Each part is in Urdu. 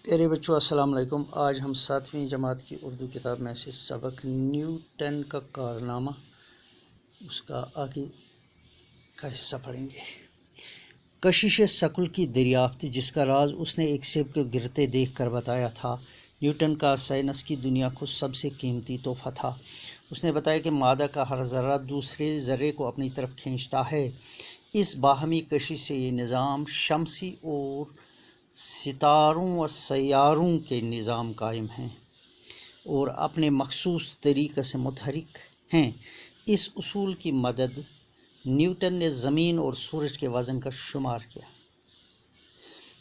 پیارے بچوں السلام علیکم۔ آج ہم 7ویں جماعت کی اردو کتاب میں سے سبق نیوٹن کا کارنامہ اس کا آگے کا حصہ پڑھیں گے۔ کشش ثقل کی دریافت، جس کا راز اس نے ایک سیب کو گرتے دیکھ کر بتایا تھا، نیوٹن کا سائنس کی دنیا کو سب سے قیمتی تحفہ تھا۔ اس نے بتایا کہ مادہ کا ہر ذرہ دوسرے ذرے کو اپنی طرف کھینچتا ہے۔ اس باہمی کشش سے یہ نظام شمسی اور ستاروں و سیاروں کے نظام قائم ہیں اور اپنے مخصوص طریقے سے متحرک ہیں۔ اس اصول کی مدد نیوٹن نے زمین اور سورج کے وزن کا شمار کیا۔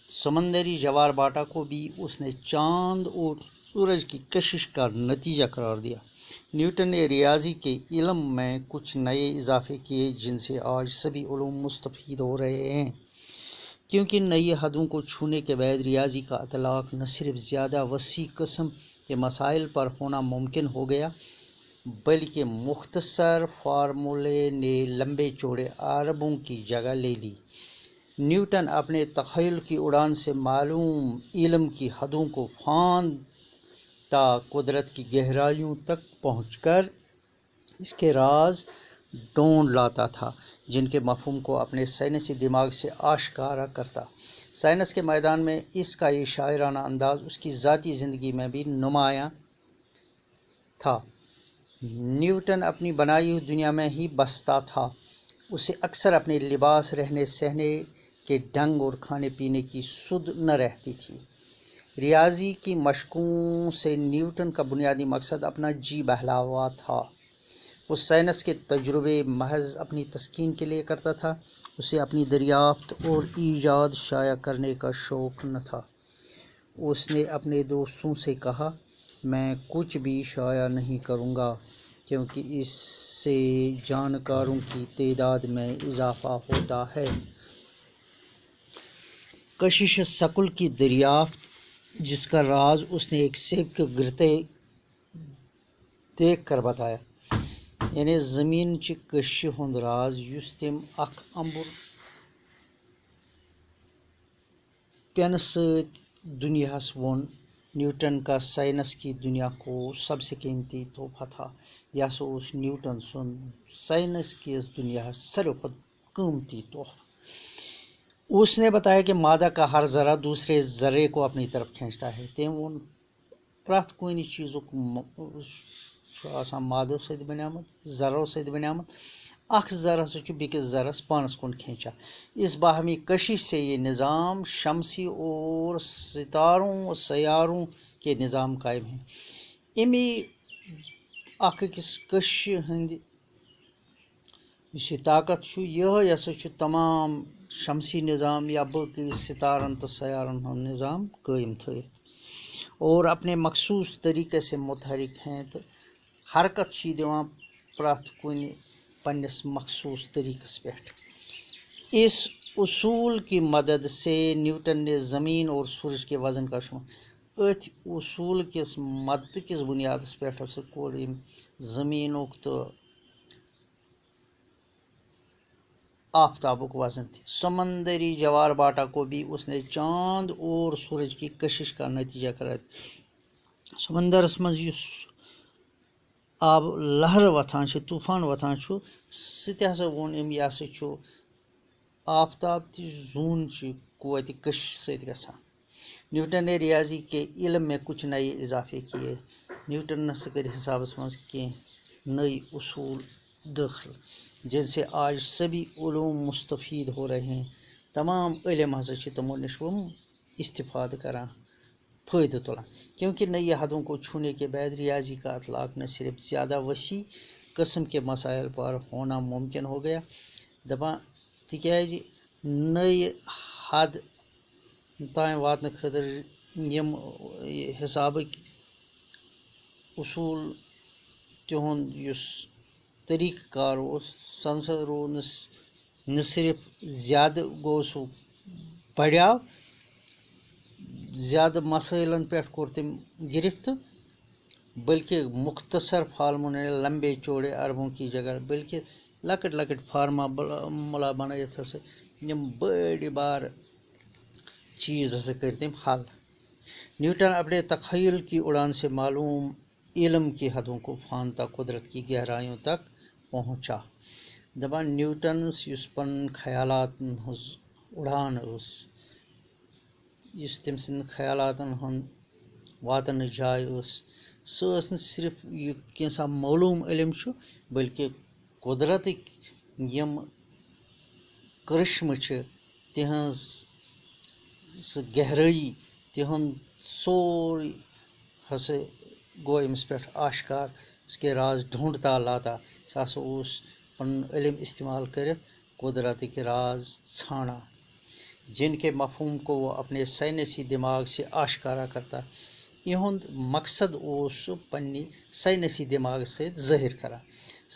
سمندری جوار باٹا کو بھی اس نے چاند اور سورج کی کشش کا نتیجہ قرار دیا۔ نیوٹن نے ریاضی کے علم میں کچھ نئے اضافے کیے جن سے آج سبھی علوم مستفید ہو رہے ہیں، کیونکہ نئی حدوں کو چھونے کے بعد ریاضی کا اطلاق نہ صرف زیادہ وسیع قسم کے مسائل پر ہونا ممکن ہو گیا، بلکہ مختصر فارمولے نے لمبے چوڑے اربوں کی جگہ لے لی۔ نیوٹن اپنے تخیل کی اڑان سے معلوم علم کی حدوں کو پھاندتا قدرت کی گہرائیوں تک پہنچ کر اس کے راز ڈھونڈ لاتا تھا، جن کے مفہوم کو اپنے سائنسی دماغ سے آشکارا کرتا۔ سائنس کے میدان میں اس کا یہ شاعرانہ انداز اس کی ذاتی زندگی میں بھی نمایاں تھا۔ نیوٹن اپنی بنائی ہوئی دنیا میں ہی بستا تھا۔ اسے اکثر اپنے لباس، رہنے سہنے کے ڈھنگ اور کھانے پینے کی سدھ نہ رہتی تھی۔ ریاضی کی مشقوں سے نیوٹن کا بنیادی مقصد اپنا جی بہلاوا تھا۔ وہ سائنس کے تجربے محض اپنی تسکین کے لیے کرتا تھا۔ اسے اپنی دریافت اور ایجاد شائع کرنے کا شوق نہ تھا۔ اس نے اپنے دوستوں سے کہا، میں کچھ بھی شائع نہیں کروں گا، کیونکہ اس سے جانکاروں کی تعداد میں اضافہ ہوتا ہے۔ کشش ثقل کی دریافت، جس کا راز اس نے ایک سیب کو گرتے دیکھ کر بتایا، یعنی زمین چہ کشش ہند راز یس تم اخ امبر پینہ ست دنیاہس وون۔ نیوٹن کا سائنس کی دنیا کو سب سے قیمتی تحفہ تھا۔ یہ ہسا اوس نیوٹن سن سائنس کی دنیاہس ساروی کھوت قیمتی تحفہ۔ اس نے بتایا کہ مادہ کا ہر ذرہ دوسرے ذرے کو اپنی طرف کھینچتا ہے۔ تم وون پرٛٮ۪تھ کُنہِ چیٖزُک چھُ آسان مادو سۭتۍ بنیومُت، ذرو سۭتۍ بنیومُت۔ اکھ ذرٕ ہسا چھُ بیٚکِس ذرس پانس کُن کھینچان۔ اس باہمی کشش سے یہ نظام شمسی اور ستاروں و سیاروں کے نظام قائم ہیں۔ امی اکھ أکِس کششہِ ہٕنٛدِ یُس یہ طاقت چھُ، یہے ہسا چھُ تمام شمسی نظام یا باقی ستارن تو سیارن ہُنٛد نظام قائم تھٲیِتھ اور اپنے مخصوص طریقے سے متحرک ہیں، تو حرکت چھ دِوان پرٛٮ۪تھ کُنہِ پننس مخصوص طریقس پٮ۪ٹھ۔ اس اصول کی مدد سے نیوٹن نے زمین اور سورج کے وزن کا شمار۔ اتھ اصول کس مدد کس بنیادس پٮ۪ٹھ ہسا کوٚر أمۍ زمینُک تہٕ آفتابُک وزن تہِ۔ سمندری جوار باٹا کو بھی اس نے چاند اور سورج کی کشش کا نتیجہ قرار دیا۔ سمندرس منٛز یُس آب لہر وتھان چھِ، طوفان وتھان چھُ، سُہ تہِ ہسا ووٚن أمۍ یہِ ہسا چھُ آفتاب تہِ زوٗنچہِ قوتِ کشش سۭتۍ گژھان۔ نیوٹن نے ریاضی کے علم میں کچھ نئے اضافے کیے۔ نیوٹن نسا کر حسابس منٛز کینٛہہ نئے اصول داخل، جن سے آج سبھی علوم مستفید ہو رہے ہیں۔ تمام علم ہسا چھِ تمو نش وہ استفادہ کران، فائدہ تلان، کیونکہ نئی حدوں کو چھونے کے بعد ریاضی کا اطلاق نہ صرف زیادہ وسیع قسم کے مسائل پر ہونا ممکن ہو گیا، دپان تکیازِ نئی حد تام واتنہٕ خٲطرٕ یِم حسابٕکۍ اصوٗل تِہُنٛد یُس طریقہٕ کار اوس، سُہ نسا روٗد نہ صرف زیادٕ گوٚو سُہ بڑیو، زیادٕ مسائلن پٮ۪ٹھ کوٚر تٔمۍ گرفت، بلکہ مختصر فارمولے لمبے چوڑے اربوں کی جگہ، بلکہ لکٹ لکٹ فارمولا بنٲیِتھ ہسا یِم بٔڑۍ بار چیٖز ہسا کٔرۍ تٔمۍ حل۔ نیوٹن اپنے تخیل کی اڑان سے معلوم علم کی حدوں کو پھاندتا قدرت کی گہرائیوں تک پہنچا. دپان نیوٹنس یس پن خیالاتن ہز اڑان اس، یس تم سند خیالاتن ہن واتن جائے اس، سہ ٲس نہٕ صرف یہ کینٛژھا معلوم علم چھُ بلکہ قدرتٕکۍ یِم کرشمہٕ چھِ تِہنٛز سہ گہرٲیی تِہُنٛد سورُے ہسا گوٚو أمِس پٮ۪ٹھ آشکار. اس کے راز ڈھونڈتا لاتا، سُہ ہسا اوس پنُن علم استعمال کٔرِتھ قدرتٕکۍ راز ژھانڈان جن کے مفہوم کو وہ اپنے سائنسی دماغ سے آشکارا کرتا. یہند مقصد اوس سُہ پننہِ سائنسی دماغ سے ظٲہر کران.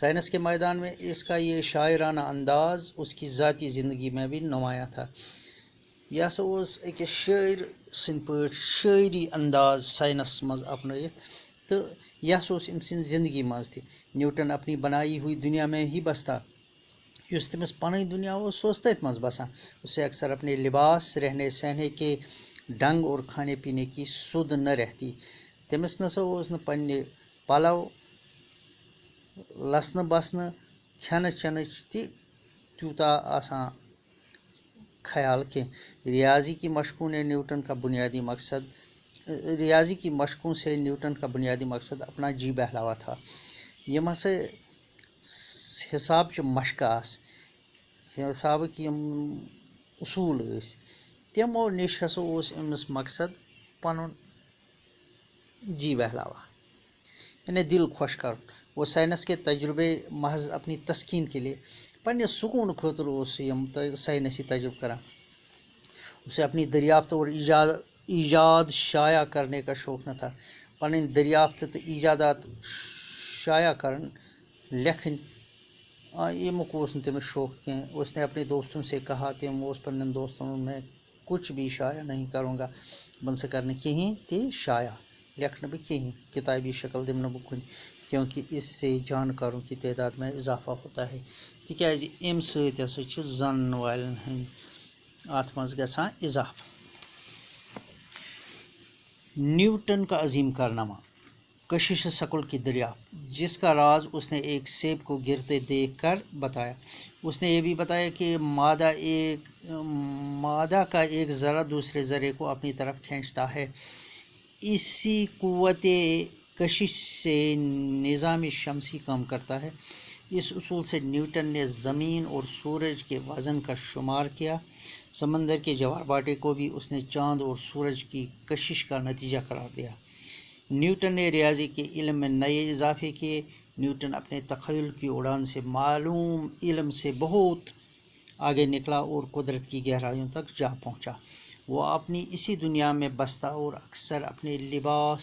سائنس کے میدان میں اس کا یہ شاعرانہ انداز اس کی ذاتی زندگی میں بھی نمایاں تھا. یہ ہسا اوس أکِس شٲعر سٕنٛدۍ پٲٹھۍ شٲعری انداز سائنس مز اپنٲیِتھ، تہٕ یہ ہسا اوس أمۍ سٕنٛزِ زندگی مز تہِ. نیوٹن اپنی بنائی ہوئی دنیا میں ہی بستا. یُس تٔمِس پنٕنۍ دنیا اوس سُہ اوس تٔتھۍ منٛز بسان. اسے اکثر اپنے لباس، رہنے سہنے کے ڈنگ اور کھانے پینے کی سدھ نہ رہتی. تٔمِس نسا اوس نہٕ پننہِ پلو لسنہٕ بسنہٕ کھٮ۪نہٕ چٮ۪نٕچ تہِ تیوٗتاہ آسان خیال کینٛہہ. ریاضی کی مشقوں سے نیوٹن کا بنیادی مقصد اپنا جی بہلاوا تھا. یم ہسا حسابچہِ مشقہٕ آسہٕ، حسابٕکۍ یم اصوٗل ٲسۍ، تِمو نِش ہسا اوس أمِس مقصد پنُن جی بہلاوا یعنی دل خوش کرُن. وہ سائنس کے تجربے محض اپنی تسکین کے لیے، پننہِ سکون خٲطرٕ اوس یم سائنسی تجربہ کران. اسے اپنی دریافت اور ایجاد شائع کرنے کا شوق نہ تھا. پنٕنۍ دریافت تہٕ ایجادات شائع کرن لکھن ییٚمیُک اوس نہٕ تٔمِس شوق کینٛہہ. اس نے اپنے دوستوں سے کہا، تِم اوس پننٮ۪ن دوستن میں کچھ بھی شائع نہیں کروں گا، بہٕ نسا کرنہٕ کِہیٖنۍ تہِ شائع، لیکھنہٕ بہٕ کِہیٖنۍ، کتابی شکل دِمہٕ نہٕ بہٕ کُنہِ، کیونکہ اس سے جانکاروں کی تعداد میں اضافہ ہوتا ہے. تِکیٛازِ امہِ سۭتۍ ہسا چھُ زانن والٮ۪ن ہٕنٛدۍ اتھ منٛز گژھان اضافہ. نیوٹن کا عظیم کارنامہ کشش ثقل کی دریافت، جس کا راز اس نے ایک سیب کو گرتے دیکھ کر بتایا. اس نے یہ بھی بتایا کہ مادہ کا ایک ذرہ دوسرے ذرے کو اپنی طرف کھینچتا ہے. اسی قوت کشش سے نظام شمسی کام کرتا ہے. اس اصول سے نیوٹن نے زمین اور سورج کے وزن کا شمار کیا. سمندر کے جوار باٹے کو بھی اس نے چاند اور سورج کی کشش کا نتیجہ قرار دیا. نیوٹن نے ریاضی کے علم میں نئے اضافے کیے. نیوٹن اپنے تخیل کی اڑان سے معلوم علم سے بہت آگے نکلا اور قدرت کی گہرائیوں تک جا پہنچا. وہ اپنی اسی دنیا میں بستا اور اکثر اپنے لباس،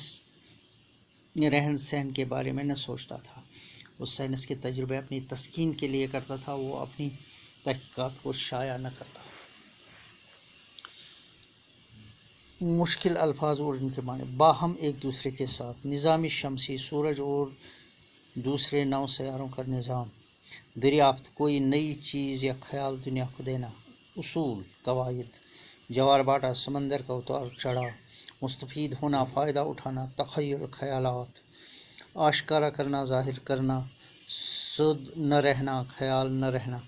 رہن سہن کے بارے میں نہ سوچتا تھا. وہ سائنس کے تجربے اپنی تسکین کے لیے کرتا تھا، وہ اپنی تحقیقات کو شائع نہ کرتا. مشکل الفاظ اور ان کے معنی. باہم ایک دوسرے کے ساتھ، نظام شمسی، سورج اور دوسرے 9 سیاروں کا نظام. دریافت، کوئی نئی چیز یا خیال دنیا کو دینا. اصول، قواعد، جوار باٹا، سمندر کا اتار چڑھاؤ. مستفید ہونا، فائدہ اٹھانا. تخیل، خیالات، آشکارا کرنا، ظاہر کرنا. سد نہ رہنا، خیال نہ رہنا.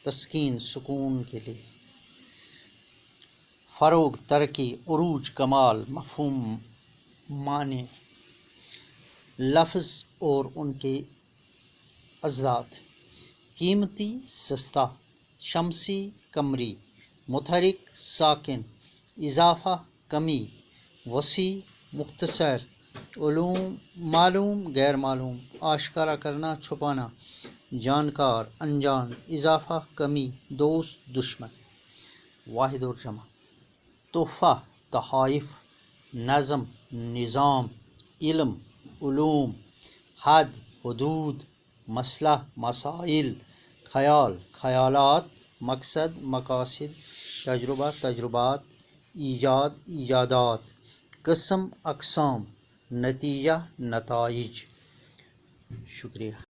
تسکین، سکون کے لیے. فروغ، ترقی، عروج، کمال. مفہوم، معنی. لفظ اور ان کے اضداد. قیمتی، سستا. شمسی، قمری. متحرک، ساکن. اضافہ، کمی. وسیع، مختصر. علوم، معلوم، غیر معلوم. آشکارا کرنا، چھپانا. جانکار، انجان. اضافہ، کمی. دوست، دشمن. واحد اور جمع. تحفہ، تحائف. نظم، نظام. علم، علوم. حد، حدود. مسئلہ، مسائل. خیال، خیالات. مقصد، مقاصد. تجربہ، تجربات. ایجاد، ایجادات. قسم، اقسام. نتیجہ، نتائج. شکریہ.